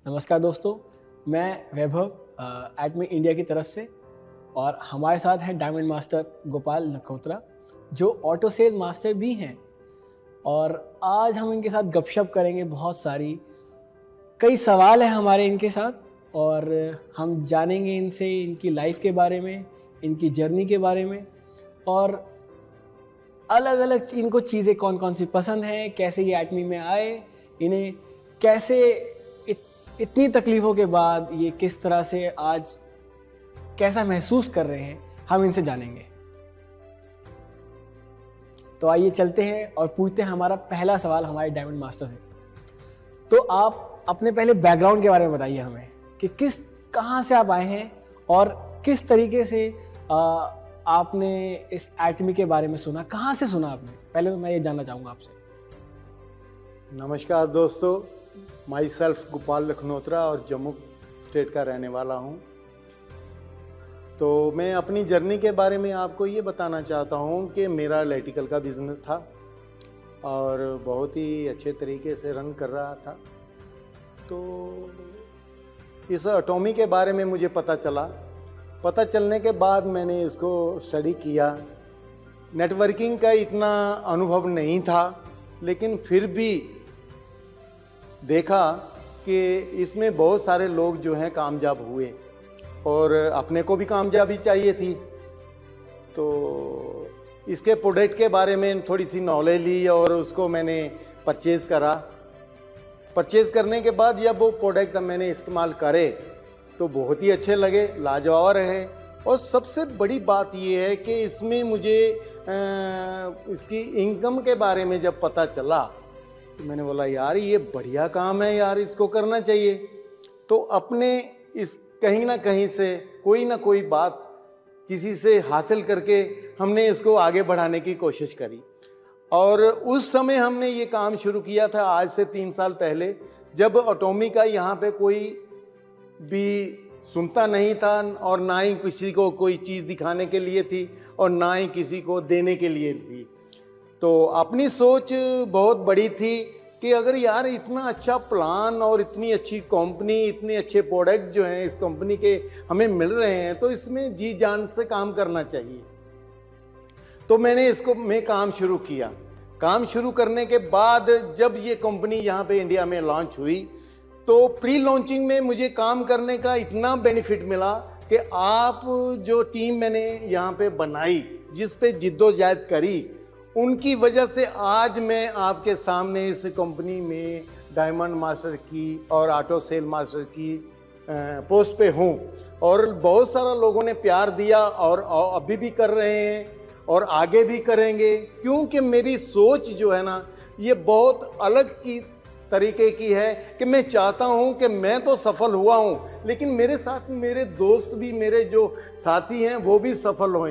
नमस्कार दोस्तों, मैं वैभव एटमी इंडिया की तरफ से और हमारे साथ हैं डायमंड मास्टर गोपाल लखोत्रा जो ऑटो सेल मास्टर भी हैं। और आज हम इनके साथ गपशप करेंगे। बहुत सारी कई सवाल हैं हमारे इनके साथ और हम जानेंगे इनसे इनकी लाइफ के बारे में, इनकी जर्नी के बारे में और अलग अलग इनको चीज़ें कौन कौन सी पसंद हैं, कैसे ये एटमी में आए, इन्हें कैसे इतनी तकलीफ़ों के बाद ये किस तरह से आज कैसा महसूस कर रहे हैं, हम इनसे जानेंगे। तो आइए चलते हैं और पूछते हैं हमारा पहला सवाल हमारे डायमंड मास्टर से। तो आप अपने पहले बैकग्राउंड के बारे में बताइए हमें कि कहाँ से आप आए हैं और किस तरीके से आपने इस एटमी के बारे में सुना, कहाँ से सुना आपने? पहले तो मैं ये जानना चाहूँगा आपसे। नमस्कार दोस्तों, माई सेल्फ गोपाल लखनोत्रा और जम्मू स्टेट का रहने वाला हूँ। तो मैं अपनी जर्नी के बारे में आपको ये बताना चाहता हूँ कि मेरा इलेक्ट्रिकल का बिज़नेस था और बहुत ही अच्छे तरीके से रन कर रहा था। तो इस एटॉमी के बारे में मुझे पता चलने के बाद मैंने इसको स्टडी किया। नेटवर्किंग का इतना अनुभव नहीं था, लेकिन फिर भी देखा कि इसमें बहुत सारे लोग जो हैं कामयाब हुए और अपने को भी कामयाबी चाहिए थी। तो इसके प्रोडक्ट के बारे में थोड़ी सी नॉलेज ली और उसको मैंने परचेज़ करा। परचेज़ करने के बाद जब वो प्रोडक्ट मैंने इस्तेमाल करे तो बहुत ही अच्छे लगे, लाजवाब रहे। और सबसे बड़ी बात ये है कि इसमें मुझे इसकी इनकम के बारे में जब पता चला तो मैंने बोला यार ये बढ़िया काम है यार, इसको करना चाहिए। तो अपने इस कहीं ना कहीं से कोई ना कोई बात किसी से हासिल करके हमने इसको आगे बढ़ाने की कोशिश करी। और उस समय हमने ये काम शुरू किया था आज से 3 साल पहले, जब एटॉमी का यहाँ पे कोई भी सुनता नहीं था और ना ही किसी को कोई चीज़ दिखाने के लिए थी और ना ही किसी को देने के लिए थी। तो अपनी सोच बहुत बड़ी थी कि अगर यार इतना अच्छा प्लान और इतनी अच्छी कंपनी, इतने अच्छे प्रोडक्ट जो हैं इस कंपनी के हमें मिल रहे हैं तो इसमें जी जान से काम करना चाहिए। तो मैं काम शुरू किया। काम शुरू करने के बाद जब ये कंपनी यहाँ पे इंडिया में लॉन्च हुई तो प्री लॉन्चिंग में मुझे काम करने का इतना बेनिफिट मिला कि आप जो टीम मैंने यहाँ पे बनाई, जिस पे जिद्दोजहद करी, उनकी वजह से आज मैं आपके सामने इस कंपनी में डायमंड मास्टर की और ऑटो सेल मास्टर की पोस्ट पे हूँ। और बहुत सारा लोगों ने प्यार दिया और अभी भी कर रहे हैं और आगे भी करेंगे, क्योंकि मेरी सोच जो है ना ये बहुत अलग की तरीके की है कि मैं चाहता हूँ कि मैं तो सफल हुआ हूँ लेकिन मेरे साथ मेरे दोस्त भी, मेरे जो साथी हैं वो भी सफल हों।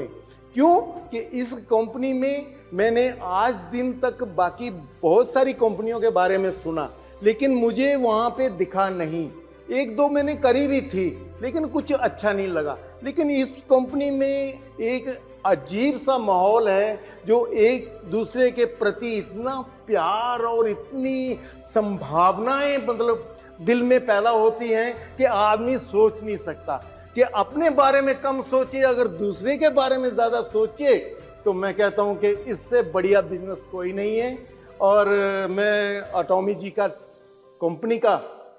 क्यों कि इस कंपनी में मैंने आज दिन तक बाकी बहुत सारी कंपनियों के बारे में सुना लेकिन मुझे वहाँ पे दिखा नहीं। 1-2 मैंने करी भी थी लेकिन कुछ अच्छा नहीं लगा। लेकिन इस कंपनी में एक अजीब सा माहौल है जो एक दूसरे के प्रति इतना प्यार और इतनी संभावनाएं मतलब दिल में पैदा होती हैं कि आदमी सोच नहीं सकता कि अपने बारे में कम सोचे, अगर दूसरे के बारे में ज़्यादा सोचे तो मैं कहता हूं कि इससे बढ़िया बिजनेस कोई नहीं है। और मैं एटॉमी जी का, कंपनी का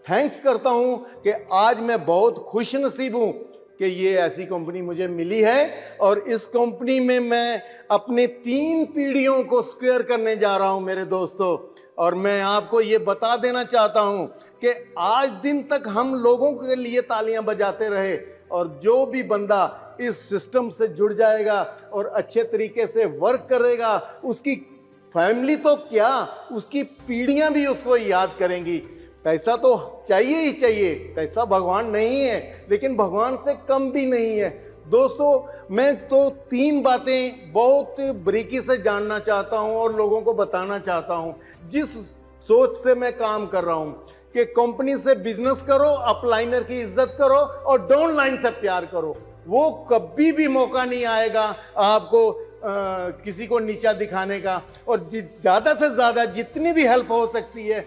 थैंक्स करता हूं कि आज मैं बहुत खुश नसीब हूं कि ये ऐसी कंपनी मुझे मिली है। और इस कंपनी में मैं अपने 3 पीढ़ियों को स्क्वायर करने जा रहा हूं मेरे दोस्तों। और मैं आपको ये बता देना चाहता हूं कि आज दिन तक हम लोगों के लिए तालियां बजाते रहे और जो भी बंदा इस सिस्टम से जुड़ जाएगा और अच्छे तरीके से वर्क करेगा, उसकी फैमिली तो क्या, उसकी पीढ़ियां भी उसको याद करेंगी। पैसा तो चाहिए ही चाहिए, पैसा भगवान नहीं है लेकिन भगवान से कम भी नहीं है। दोस्तों मैं तो 3 बातें बहुत बारीकी से जानना चाहता हूं और लोगों को बताना चाहता हूं जिस सोच से मैं काम कर रहा हूं कि कंपनी से बिजनेस करो, अपलाइनर की इज्जत करो और डाउनलाइन से प्यार करो। वो कभी भी मौका नहीं आएगा आपको किसी को नीचा दिखाने का। और ज़्यादा से ज़्यादा जितनी भी हेल्प हो सकती है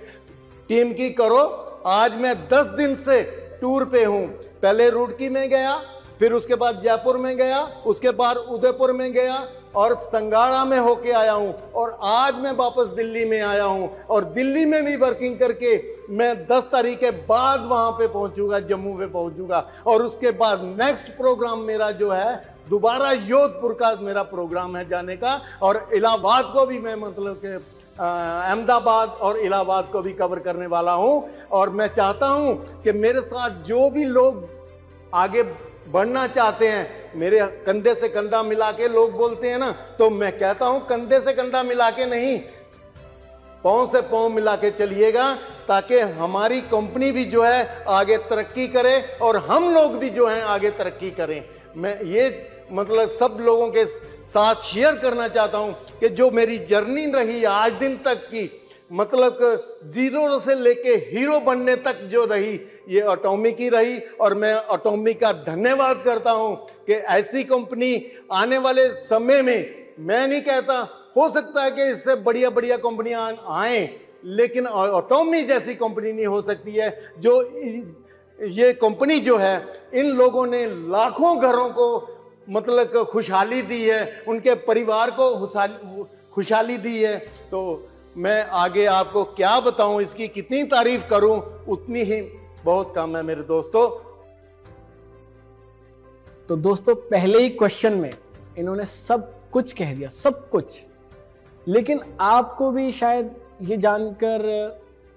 टीम की करो आज मैं 10 दिन से टूर पे हूँ। पहले रुड़की में गया, फिर उसके बाद जयपुर में गया, उसके बाद उदयपुर में गया और संगाड़ा में होके आया हूँ, और आज मैं वापस दिल्ली में आया हूँ। और दिल्ली में भी वर्किंग करके मैं 10 तारीख के बाद वहां पे पहुंचूंगा, जम्मू पे पहुंचूंगा। और उसके बाद नेक्स्ट प्रोग्राम मेरा जो है दोबारा जोधपुर का मेरा प्रोग्राम है जाने का, और इलाहाबाद को भी मैं मतलब कि अहमदाबाद और इलाहाबाद को भी कवर करने वाला हूं। और मैं चाहता हूं कि मेरे साथ जो भी लोग आगे बढ़ना चाहते हैं, मेरे कंधे से कंधा मिला के लोग बोलते हैं ना, तो मैं कहता हूं कंधे से कंधा मिला के नहीं, पांव से पांव मिला के चलिएगा, ताकि हमारी कंपनी भी जो है आगे तरक्की करे और हम लोग भी जो हैं आगे तरक्की करें। मैं ये मतलब सब लोगों के साथ शेयर करना चाहता हूं कि जो मेरी जर्नी रही आज दिन तक की, मतलब जीरो से लेके हीरो बनने तक जो रही, ये एटॉमिक ही रही। और मैं एटॉमिक का धन्यवाद करता हूं कि ऐसी कंपनी आने वाले समय में, मैं नहीं कहता, हो सकता है कि इससे बढ़िया बढ़िया कंपनियां आए, लेकिन एटॉमिक जैसी कंपनी नहीं हो सकती है। जो ये कंपनी जो है, इन लोगों ने लाखों घरों को मतलब खुशहाली दी है, उनके परिवार को खुशहाली दी है। तो मैं आगे आपको क्या बताऊं, इसकी कितनी तारीफ करूं उतनी ही बहुत कम है मेरे दोस्तों। तो दोस्तों, पहले ही क्वेश्चन में इन्होंने सब कुछ कह दिया, सब कुछ। लेकिन आपको भी शायद ये जानकर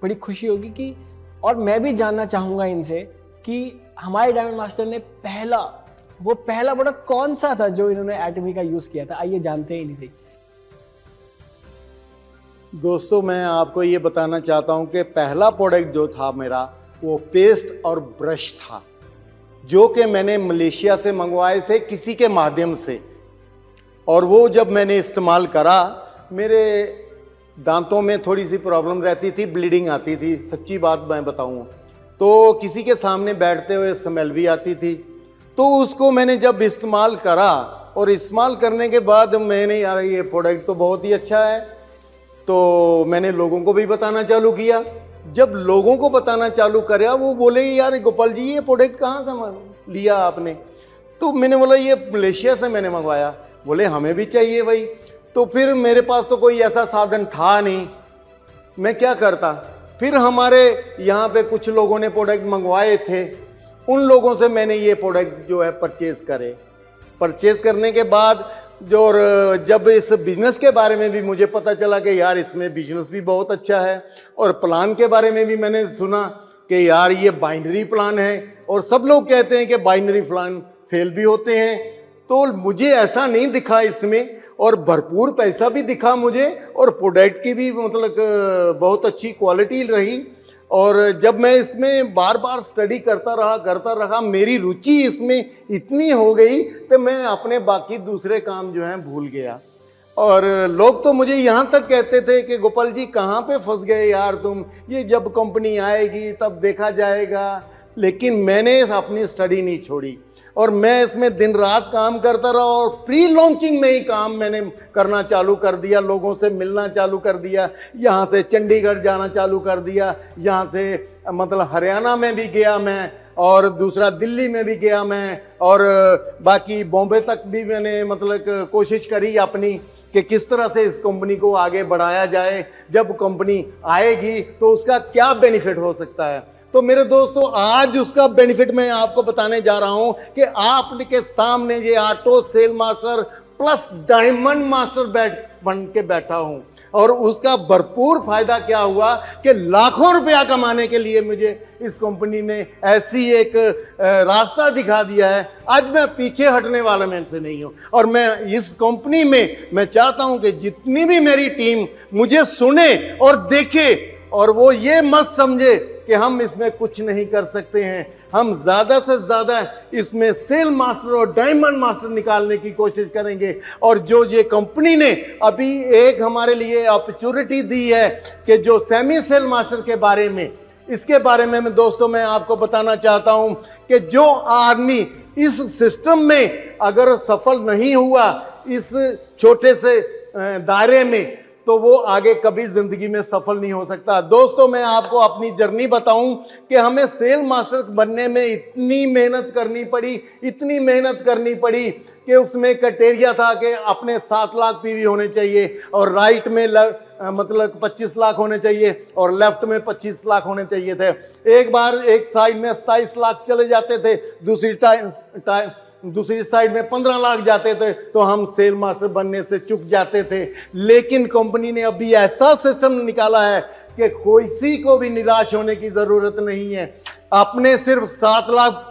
बड़ी खुशी होगी कि, और मैं भी जानना चाहूंगा इनसे कि हमारे डायमंड मास्टर ने पहला प्रोडक्ट कौन सा था जो इन्होंने एटमी का यूज किया था। आइए जानते हैं इनसे। दोस्तों, मैं आपको ये बताना चाहता हूं कि पहला प्रोडक्ट जो था मेरा, वो पेस्ट और ब्रश था, जो कि मैंने मलेशिया से मंगवाए थे किसी के माध्यम से। और वो जब मैंने इस्तेमाल करा, मेरे दांतों में थोड़ी सी प्रॉब्लम रहती थी, ब्लीडिंग आती थी, सच्ची बात मैं बताऊं तो किसी के सामने बैठते हुए स्मेल भी आती थी। तो उसको मैंने जब इस्तेमाल करा, और इस्तेमाल करने के बाद मैंने, यार ये प्रोडक्ट तो बहुत ही अच्छा है, तो मैंने लोगों को भी बताना चालू किया। जब लोगों को बताना चालू करा, वो बोले यार गोपाल जी ये प्रोडक्ट कहाँ से लिया आपने? तो मैंने बोला ये मलेशिया से मैंने मंगवाया। बोले हमें भी चाहिए भाई। तो फिर मेरे पास तो कोई ऐसा साधन था नहीं, मैं क्या करता। फिर हमारे यहाँ पे कुछ लोगों ने प्रोडक्ट मंगवाए थे, उन लोगों से मैंने ये प्रोडक्ट जो है परचेज करे। परचेज करने के बाद जब इस बिजनेस के बारे में भी मुझे पता चला कि यार इसमें बिजनेस भी बहुत अच्छा है, और प्लान के बारे में भी मैंने सुना कि यार ये बाइनरी प्लान है, और सब लोग कहते हैं कि बाइनरी प्लान फेल भी होते हैं। तो मुझे ऐसा नहीं दिखा इसमें, और भरपूर पैसा भी दिखा मुझे, और प्रोडक्ट की भी मतलब बहुत अच्छी क्वालिटी रही। और जब मैं इसमें बार बार स्टडी करता रहा, मेरी रुचि इसमें इतनी हो गई कि मैं अपने बाकी दूसरे काम जो हैं भूल गया। और लोग तो मुझे यहाँ तक कहते थे कि गोपाल जी कहाँ पे फंस गए यार तुम, ये जब कंपनी आएगी तब देखा जाएगा। लेकिन मैंने अपनी स्टडी नहीं छोड़ी, और मैं इसमें दिन रात काम करता रहा, और प्री लॉन्चिंग में ही काम मैंने करना चालू कर दिया, लोगों से मिलना चालू कर दिया, यहाँ से चंडीगढ़ जाना चालू कर दिया, यहाँ से मतलब हरियाणा में भी गया मैं, और दूसरा दिल्ली में भी गया मैं, और बाकी बॉम्बे तक भी मैंने मतलब कोशिश करी अपनी कि किस तरह से इस कंपनी को आगे बढ़ाया जाए। जब कंपनी आएगी तो उसका क्या बेनिफिट हो सकता है। तो मेरे दोस्तों, आज उसका बेनिफिट मैं आपको बताने जा रहा हूं कि आपके सामने ये auto sell master plus diamond master बन के बैठा हूं, और उसका भरपूर फायदा क्या हुआ कि लाखों रुपया कमाने के लिए मुझे इस कंपनी ने ऐसी एक रास्ता दिखा दिया है। आज मैं पीछे हटने वाला मैं से नहीं हूं, और मैं इस कंपनी में मैं चाहता हूं कि जितनी भी मेरी टीम मुझे सुने और देखे, और वो ये मत समझे कि हम इसमें कुछ नहीं कर सकते हैं। हम ज़्यादा से ज़्यादा इसमें सेल मास्टर और डायमंड मास्टर निकालने की कोशिश करेंगे। और जो ये कंपनी ने अभी एक हमारे लिए अपॉर्चुनिटी दी है कि जो सेमी सेल मास्टर के बारे में, इसके बारे में दोस्तों मैं आपको बताना चाहता हूं कि जो आदमी इस सिस्टम में अगर सफल नहीं हुआ इस छोटे से दायरे में, तो वो आगे कभी जिंदगी में सफल नहीं हो सकता। दोस्तों, मैं आपको अपनी जर्नी बताऊं कि हमें सेल मास्टर बनने में इतनी मेहनत करनी पड़ी कि उसमें क्राइटेरिया था कि अपने 7 लाख पीवी होने चाहिए और राइट में मतलब 25 लाख होने चाहिए और लेफ्ट में 25 लाख होने चाहिए थे। एक बार एक साइड में 27 लाख चले जाते थे, दूसरी साइड में 15 लाख जाते थे, तो हम सेल मास्टर बनने से चूक जाते थे। लेकिन कंपनी ने अभी ऐसा सिस्टम निकाला है कि किसी को भी निराश होने की जरूरत नहीं है। आपने सिर्फ 7 लाख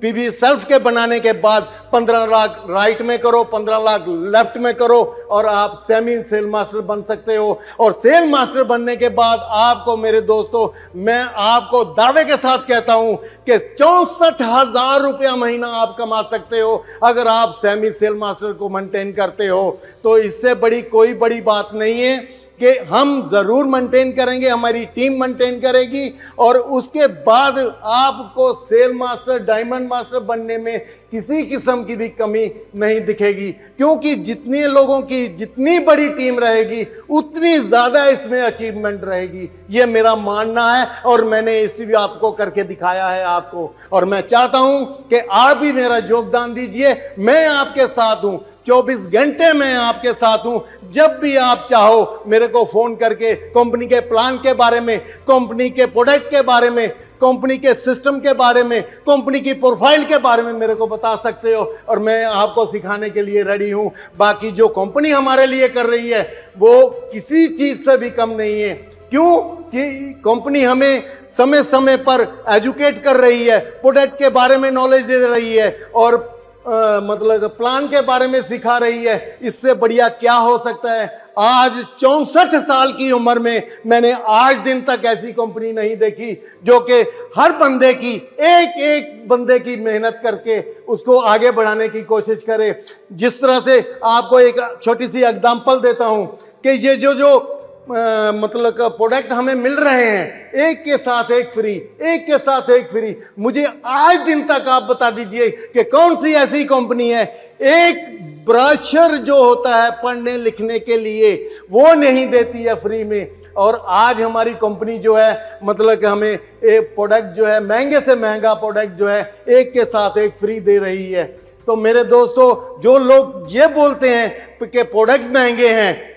पीवी सेल्फ के बनाने के बाद 15 लाख राइट में करो, 15 लाख लेफ्ट में करो और आप सेमी सेल मास्टर बन सकते हो। और सेल मास्टर बनने के बाद आपको, मेरे दोस्तों, मैं आपको दावे के साथ कहता हूं कि 64,000 रुपया महीना आप कमा सकते हो अगर आप सेमी सेल मास्टर को मेंटेन करते हो। तो इससे बड़ी कोई बड़ी बात नहीं है कि हम जरूर मेंटेन करेंगे, हमारी टीम मेंटेन करेगी और उसके बाद आपको सेल मास्टर, डायमंड मास्टर बनने में किसी किस्म की भी कमी नहीं दिखेगी, क्योंकि जितने लोगों की जितनी बड़ी टीम रहेगी उतनी ज्यादा इसमें अचीवमेंट रहेगी। ये मेरा मानना है और मैंने इसी भी आपको करके दिखाया है आपको। और मैं चाहता हूं कि आप भी मेरा योगदान दीजिए। मैं आपके साथ हूं, 24 घंटे मैं आपके साथ हूं। जब भी आप चाहो मेरे को फोन करके कंपनी के प्लान के बारे में, कंपनी के प्रोडक्ट के बारे में, कंपनी के सिस्टम के बारे में, कंपनी की प्रोफाइल के बारे में मेरे को बता सकते हो और मैं आपको सिखाने के लिए रेडी हूं। बाकी जो कंपनी हमारे लिए कर रही है वो किसी चीज से भी कम नहीं है। क्यों कि कंपनी हमें समय समय पर एजुकेट कर रही है, प्रोडक्ट के बारे में नॉलेज दे रही है और मतलब प्लान के बारे में सिखा रही है। इससे बढ़िया क्या हो सकता है। आज 64 साल की उम्र में मैंने आज दिन तक ऐसी कंपनी नहीं देखी जो कि हर बंदे की, एक एक बंदे की मेहनत करके उसको आगे बढ़ाने की कोशिश करे। जिस तरह से आपको एक छोटी सी एग्जांपल देता हूं कि ये जो मतलब प्रोडक्ट हमें मिल रहे हैं, एक के साथ एक फ्री, एक के साथ एक फ्री, मुझे आज दिन तक आप बता दीजिए कि कौन सी ऐसी कंपनी है एक ब्रोशर जो होता है पढ़ने लिखने के लिए वो नहीं देती है फ्री में। और आज हमारी कंपनी जो है मतलब कि हमें एक प्रोडक्ट जो है, महंगे से महंगा प्रोडक्ट जो है, एक के साथ एक फ्री दे रही है। तो मेरे दोस्तों, जो लोग ये बोलते हैं कि प्रोडक्ट महंगे हैं,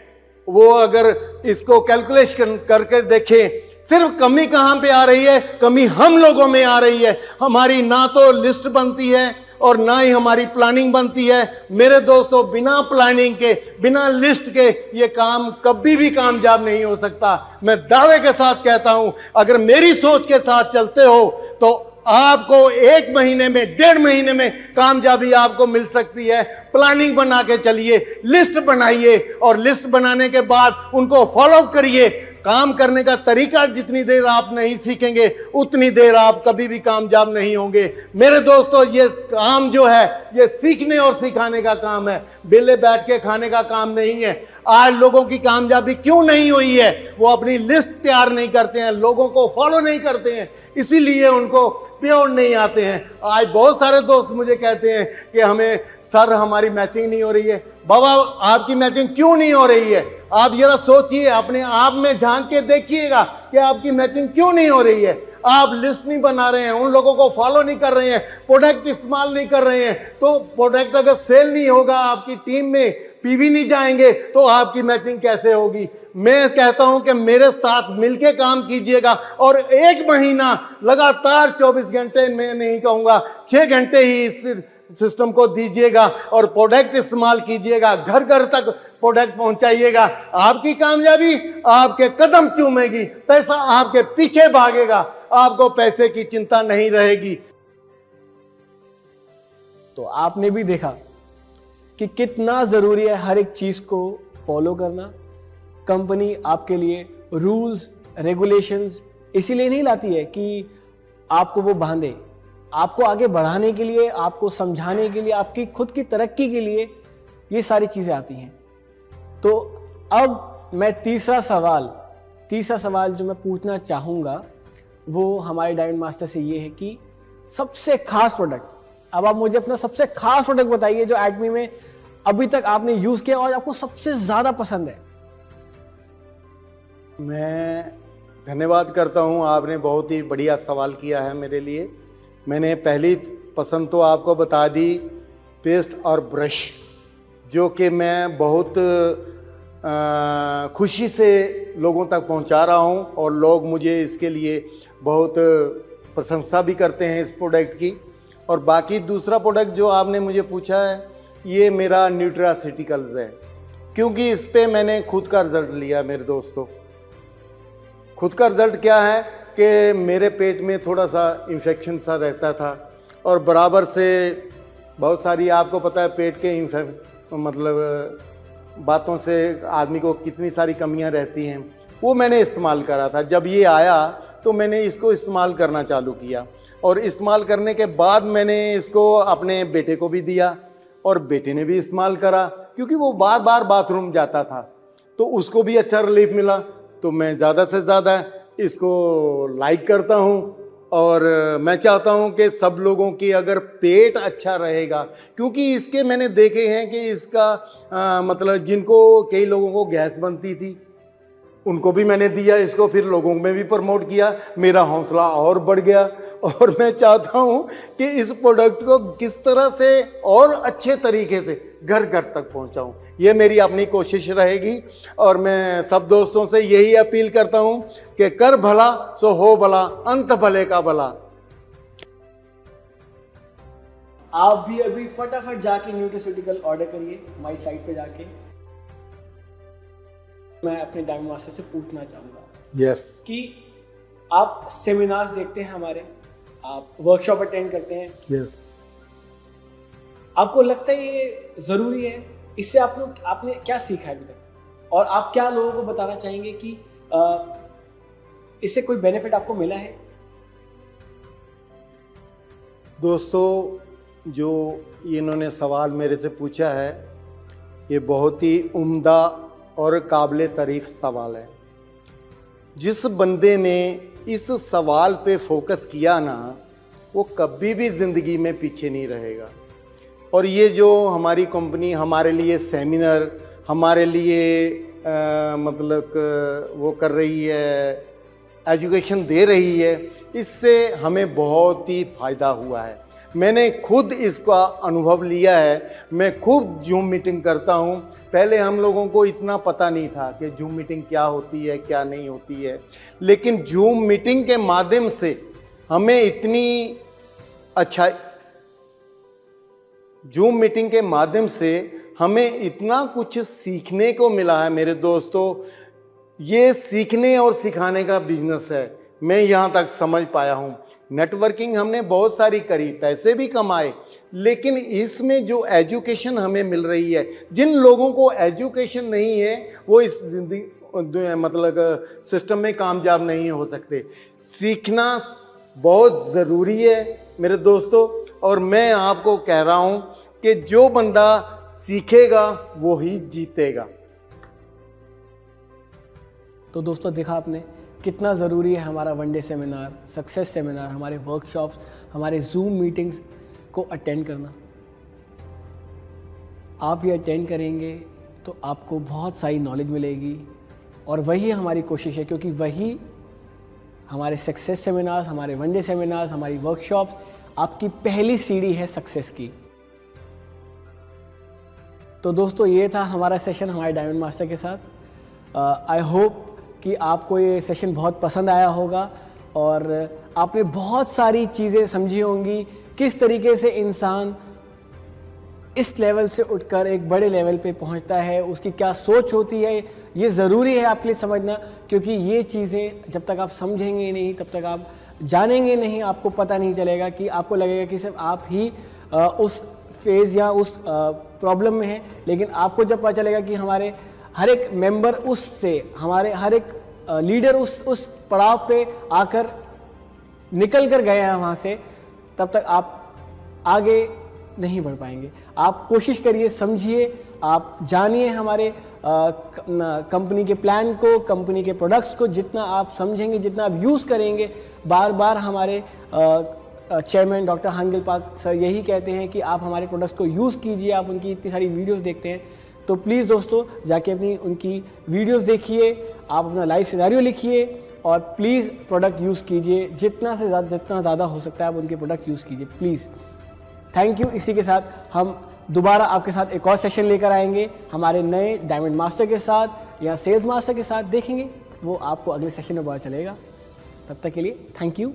वो अगर इसको कैलकुलेशन करके देखें, सिर्फ कमी कहां पे आ रही है? कमी हम लोगों में आ रही है। हमारी ना तो लिस्ट बनती है और ना ही हमारी प्लानिंग बनती है। मेरे दोस्तों, बिना प्लानिंग के, बिना लिस्ट के ये काम कभी भी कामयाब नहीं हो सकता। मैं दावे के साथ कहता हूं, अगर मेरी सोच के साथ चलते हो तो आपको 1 महीने में, 1.5 महीने में कामयाबी आपको मिल सकती है। प्लानिंग बना के चलिए, लिस्ट बनाइए और लिस्ट बनाने के बाद उनको फॉलो करिए। काम करने का तरीका जितनी देर आप नहीं सीखेंगे उतनी देर आप कभी भी कामयाब नहीं होंगे। मेरे दोस्तों, ये काम जो है ये सीखने और सिखाने का काम है, बेले बैठ के खाने का काम नहीं है। आज लोगों की कामयाबी क्यों नहीं हुई है? वो अपनी लिस्ट तैयार नहीं करते हैं, लोगों को फॉलो नहीं करते हैं, इसीलिए उनको प्योर नहीं आते हैं। आज बहुत सारे दोस्त मुझे कहते हैं कि हमें सर हमारी मैचिंग नहीं हो रही है। बाबा, आपकी मैचिंग क्यों नहीं हो रही है? आप जरा सोचिए, अपने आप में झांक के देखिएगा कि आपकी मैचिंग क्यों नहीं हो रही है। आप लिस्ट नहीं बना रहे हैं, उन लोगों को फॉलो नहीं कर रहे हैं, प्रोडक्ट इस्तेमाल नहीं कर रहे हैं। तो प्रोडक्ट अगर सेल नहीं होगा, आपकी टीम में पीवी नहीं जाएंगे, तो आपकी मैचिंग कैसे होगी? मैं कहता हूं कि मेरे साथ मिलके काम कीजिएगा और 1 महीना लगातार 24 घंटे, मैं नहीं कहूंगा 6 घंटे ही इस सिस्टम को दीजिएगा और प्रोडक्ट इस्तेमाल कीजिएगा, घर घर तक प्रोडक्ट पहुंचाइएगा। आपकी कामयाबी आपके कदम चूमेगी, पैसा आपके पीछे भागेगा, आपको पैसे की चिंता नहीं रहेगी। तो आपने भी देखा कि कितना जरूरी है हर एक चीज को फॉलो करना। कंपनी आपके लिए रूल्स रेगुलेशंस इसीलिए नहीं लाती है कि आपको वो बांधे, आपको आगे बढ़ाने के लिए, आपको समझाने के लिए, आपकी खुद की तरक्की के लिए ये सारी चीजें आती हैं। तो अब मैं तीसरा सवाल जो मैं पूछना चाहूंगा वो हमारे डायमंड मास्टर से ये है कि सबसे खास प्रोडक्ट, अब आप मुझे अपना सबसे खास प्रोडक्ट बताइए जो एडमी में अभी तक आपने यूज किया और आपको सबसे ज्यादा पसंद है। मैं धन्यवाद करता हूं, आपने बहुत ही बढ़िया सवाल किया है मेरे लिए। मैंने पहली पसंद तो आपको बता दी, पेस्ट और ब्रश, जो कि मैं बहुत खुशी से लोगों तक पहुंचा रहा हूं और लोग मुझे इसके लिए बहुत प्रशंसा भी करते हैं इस प्रोडक्ट की। और बाकी दूसरा प्रोडक्ट जो आपने मुझे पूछा है, ये मेरा न्यूट्रासिटिकल्स है, क्योंकि इस पे मैंने खुद का रिजल्ट लिया मेरे दोस्तों। खुद का रिजल्ट क्या है कि मेरे पेट में थोड़ा सा इन्फेक्शन सा रहता था और बराबर से बहुत सारी, आपको पता है पेट के मतलब बातों से आदमी को कितनी सारी कमियां रहती हैं, वो मैंने इस्तेमाल करा था। जब ये आया तो मैंने इसको इस्तेमाल करना चालू किया और इस्तेमाल करने के बाद मैंने इसको अपने बेटे को भी दिया और बेटे ने भी इस्तेमाल करा, क्योंकि वो बार बार बाथरूम जाता था तो उसको भी अच्छा रिलीफ मिला। तो मैं ज़्यादा से ज़्यादा इसको लाइक करता हूँ और मैं चाहता हूँ कि सब लोगों की अगर पेट अच्छा रहेगा, क्योंकि इसके मैंने देखे हैं कि इसका मतलब जिनको कई लोगों को गैस बनती थी उनको भी मैंने दिया इसको, फिर लोगों में भी प्रमोट किया, मेरा हौसला और बढ़ गया। और मैं चाहता हूं कि इस प्रोडक्ट को किस तरह से और अच्छे तरीके से घर घर तक पहुंचाऊं, ये मेरी अपनी कोशिश रहेगी। और मैं सब दोस्तों से यही अपील करता हूं कि कर भला सो हो भला, अंत भले का भला। आप भी अभी फटाफट जाके न्यूट्रास्यूटिकल ऑर्डर करिए हमारी साइट पे जाके। मैं अपने डायमंड मास्टर से पूछना चाहूँगा यस कि आप सेमिनार्स देखते हैं हमारे, आप वर्कशॉप अटेंड करते हैं, यस, आपको लगता है ये ज़रूरी है? इससे आपने क्या सीखा है अभी तक, और आप क्या लोगों को बताना चाहेंगे कि इससे कोई बेनिफिट आपको मिला है? दोस्तों, जो इन्होंने सवाल मेरे से पूछा है, ये बहुत ही उम्दा और काबिल तारीफ सवाल है। जिस बंदे ने इस सवाल पे फोकस किया ना, वो कभी भी ज़िंदगी में पीछे नहीं रहेगा। और ये जो हमारी कंपनी हमारे लिए सेमिनार, हमारे लिए मतलब वो कर रही है, एजुकेशन दे रही है, इससे हमें बहुत ही फ़ायदा हुआ है। मैंने खुद इसका अनुभव लिया है। मैं खुद जूम मीटिंग करता हूँ। पहले हम लोगों को इतना पता नहीं था कि जूम मीटिंग क्या होती है, क्या नहीं होती है, लेकिन जूम मीटिंग के माध्यम से हमें इतनी अच्छा जूम मीटिंग के माध्यम से हमें इतना कुछ सीखने को मिला है मेरे दोस्तों। ये सीखने और सिखाने का बिजनेस है, मैं यहाँ तक समझ पाया हूँ। नेटवर्किंग हमने बहुत सारी करी, पैसे भी कमाए, लेकिन इसमें जो एजुकेशन हमें मिल रही है, जिन लोगों को एजुकेशन नहीं है वो इस जिंदगी मतलब सिस्टम में कामयाब नहीं हो सकते। सीखना बहुत ज़रूरी है मेरे दोस्तों, और मैं आपको कह रहा हूँ कि जो बंदा सीखेगा वो ही जीतेगा। तो दोस्तों, देखा आपने कितना ज़रूरी है हमारा one day seminar, success seminar, हमारे वर्कशॉप्स, हमारे जूम मीटिंग्स को अटेंड करना। आप ये अटेंड करेंगे तो आपको बहुत सारी नॉलेज मिलेगी, और वही हमारी कोशिश है, क्योंकि वही हमारे सक्सेस सेमिनार्स, हमारे वन डे सेमिनार्स, हमारी वर्कशॉप्स आपकी पहली सीढ़ी है सक्सेस की। तो दोस्तों, ये था हमारा सेशन हमारे डायमंड मास्टर के साथ। आई होप कि आपको ये सेशन बहुत पसंद आया होगा और आपने बहुत सारी चीज़ें समझी होंगी, किस तरीके से इंसान इस लेवल से उठकर एक बड़े लेवल पे पहुंचता है, उसकी क्या सोच होती है। ये ज़रूरी है आपके लिए समझना, क्योंकि ये चीज़ें जब तक आप समझेंगे नहीं, तब तक आप जानेंगे नहीं, आपको पता नहीं चलेगा, कि आपको लगेगा कि सिर्फ आप ही उस फेज़ या उस प्रॉब्लम में हैं। लेकिन आपको जब पता चलेगा कि हमारे हर एक मेंबर उससे, हमारे हर एक लीडर उस पड़ाव पे आकर निकल कर गए हैं वहाँ से, तब तक आप आगे नहीं बढ़ पाएंगे। आप कोशिश करिए, समझिए, आप जानिए हमारे कंपनी के प्लान को, कंपनी के प्रोडक्ट्स को। जितना आप समझेंगे, जितना आप यूज़ करेंगे, बार बार हमारे चेयरमैन डॉक्टर हांगल पाक सर यही कहते हैं कि आप हमारे प्रोडक्ट्स को यूज़ कीजिए। आप उनकी इतनी सारी वीडियोस देखते हैं, तो प्लीज़ दोस्तों जाके अपनी उनकी वीडियोस देखिए, आप अपना लाइफ सिनेरियो लिखिए और प्लीज़ प्रोडक्ट यूज़ कीजिए, जितना ज़्यादा हो सकता है आप उनके प्रोडक्ट यूज़ कीजिए प्लीज़। Thank you. इसी के साथ हम दोबारा आपके साथ एक और सेशन लेकर आएंगे हमारे नए डायमंड मास्टर के साथ या सेल्स मास्टर के साथ, देखेंगे वो आपको अगले सेशन में पता चलेगा। तब तक के लिए थैंक यू।